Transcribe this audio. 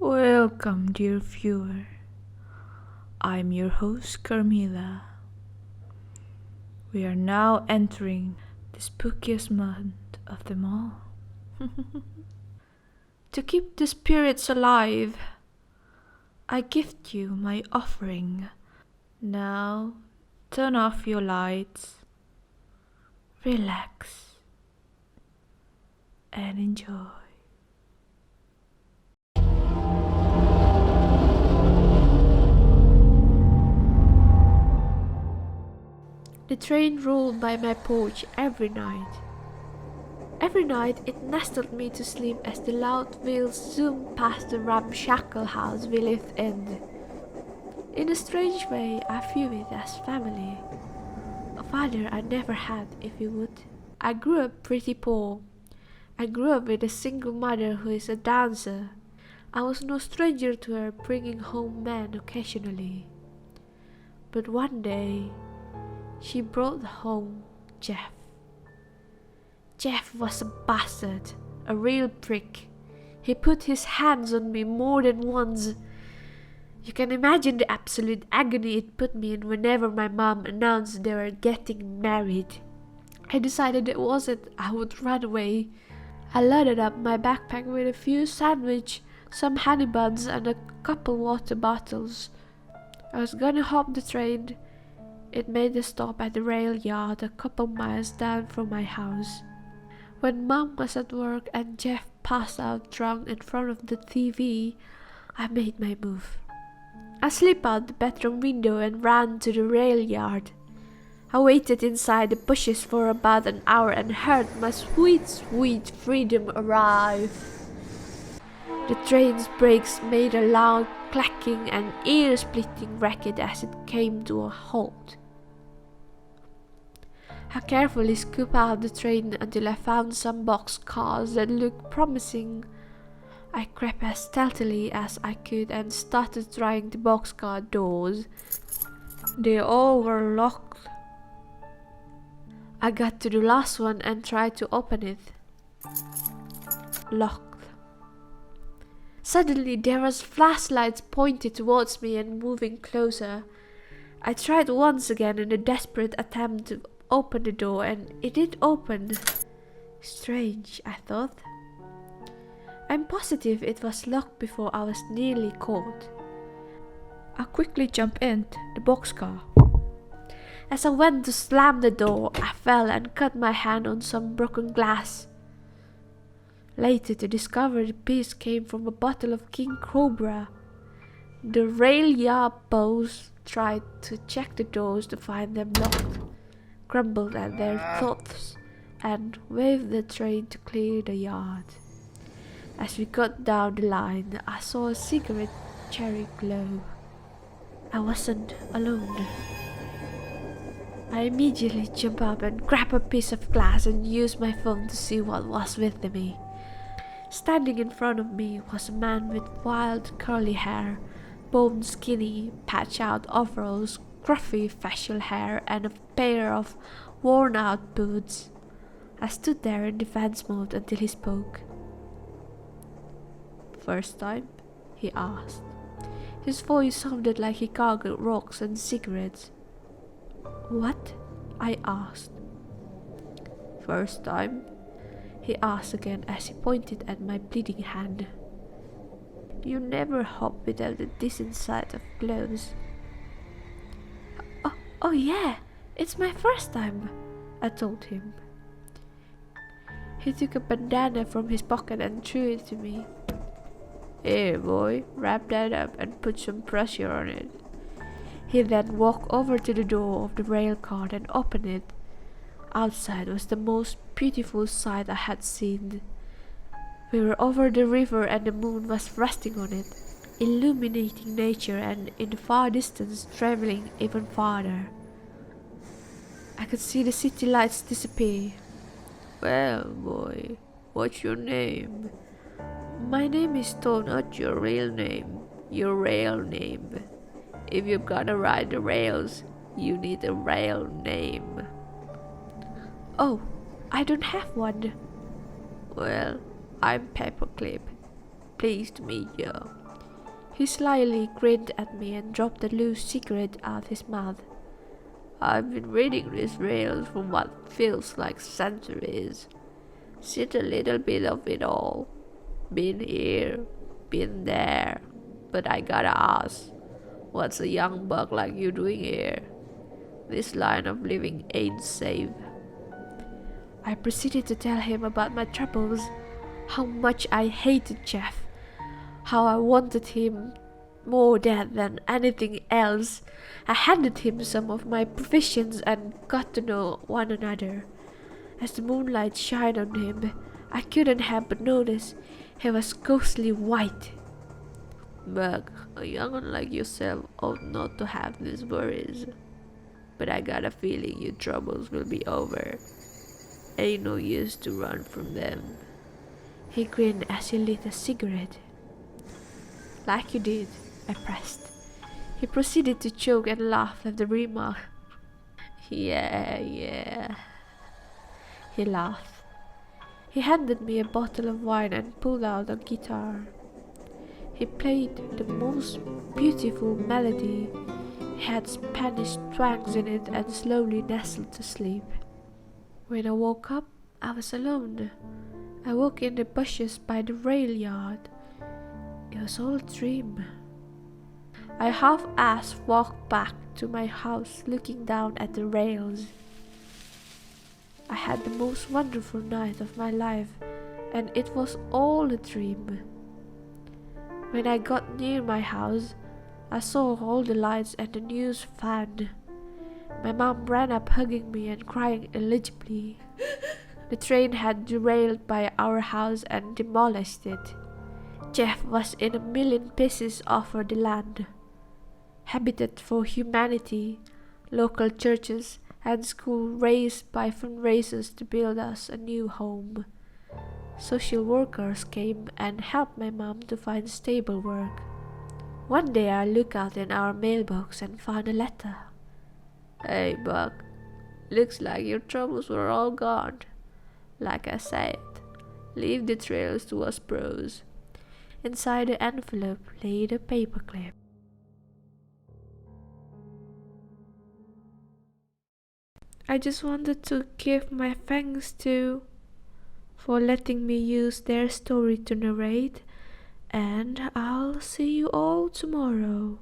Welcome, dear viewer. I'm your host, Carmilla. We are now entering the spookiest month of them all. To keep the spirits alive, I gift you my offering. Now, turn off your lights, relax, and enjoy. The train rolled by my porch every night. Every night it nestled me to sleep as the loud wheels zoomed past the ramshackle house we lived in. In a strange way, I view it as family. A father I never had, if you would. I grew up pretty poor. I grew up with a single mother who is a dancer. I was no stranger to her bringing home men occasionally. But one day, she brought home Jeff. Jeff was a bastard, a real prick. He put his hands on me more than once. You can imagine the absolute agony it put me in whenever my mom announced they were getting married. I decided it wasn't, I would run away. I loaded up my backpack with a few sandwiches, some honey buns and a couple water bottles. I was gonna hop the train. It made a stop at the rail yard a couple miles down from my house. When Mom was at work and Jeff passed out drunk in front of the TV, I made my move. I slipped out the bedroom window and ran to the rail yard. I waited inside the bushes for about an hour and heard my sweet, sweet freedom arrive. The train's brakes made a loud clacking and ear-splitting racket as it came to a halt. I carefully scooped out the train until I found some boxcars that looked promising. I crept as stealthily as I could and started trying the boxcar doors. They all were locked. I got to the last one and tried to open it. Locked. Suddenly there was flashlights pointed towards me and moving closer. I tried once again in a desperate attempt to open the door, and it did open. Strange, I thought. I'm positive it was locked before I was nearly caught. I quickly jumped in the boxcar. As I went to slam the door, I fell and cut my hand on some broken glass. Later to discover the piece came from a bottle of King Cobra. The rail yard boys tried to check the doors to find them locked, grumbled at their thoughts, and waved the train to clear the yard. As we got down the line, I saw a cigarette cherry glow. I wasn't alone. I immediately jumped up and grabbed a piece of glass and used my phone to see what was with me. Standing in front of me was a man with wild curly hair, bone skinny, patched-out overalls, scruffy facial hair, and a pair of worn-out boots. I stood there in defense mode until he spoke. "First time?" he asked. His voice sounded like he gargled rocks and cigarettes. "What?" I asked. "First time?" he asked again as he pointed at my bleeding hand. "You never hop without a decent set of clothes." Oh yeah, it's my first time," I told him. He took a bandana from his pocket and threw it to me. "Here, boy, wrap that up and put some pressure on it." He then walked over to the door of the rail car and opened it. Outside was the most beautiful sight I had seen. We were over the river and the moon was resting on it, illuminating nature, and in the far distance traveling even farther. I could see the city lights disappear. "Well, boy, what's your name?" "My name is Tom, not your real name. Your real name. If you're gonna ride the rails, you need a real name." "Oh, I don't have one." "Well, I'm Paperclip. Pleased to meet you." He slyly grinned at me and dropped a loose cigarette out his mouth. I've been reading these rails for what feels like centuries. Seen a little bit of it all. Been here, been there. But I gotta ask, what's a young buck like you doing here? This line of living ain't safe. I proceeded to tell him about my troubles, how much I hated Jeff, how I wanted him more dead than anything else. I handed him some of my provisions and got to know one another. As the moonlight shined on him, I couldn't help but notice he was ghostly white. Buck, a young'un like yourself ought not to have these worries. But I got a feeling your troubles will be over. Ain't no use to run from them. He grinned as he lit a cigarette. Like you did, I pressed. He proceeded to choke and laugh at the remark. Yeah. He laughed. He handed me a bottle of wine and pulled out a guitar. He played the most beautiful melody. He had Spanish twangs in it and slowly nestled to sleep. When I woke up, I was alone. I woke in the bushes by the rail yard. It was all a dream. I half-assed walked back to my house, looking down at the rails. I had the most wonderful night of my life, and it was all a dream. When I got near my house, I saw all the lights and the news van. My mom ran up hugging me and crying illegibly. The train had derailed by our house and demolished it. Jeff was in a million pieces over the land. Habitat for Humanity, local churches and school raised by fundraisers to build us a new home. Social workers came and helped my mom to find stable work. One day I looked out in our mailbox and found a letter. Hey Buck, looks like your troubles were all gone. Like I said, leave the trails to us pros. Inside the envelope lay the paperclip. I just wanted to give my thanks to for letting me use their story to narrate, and I'll see you all tomorrow.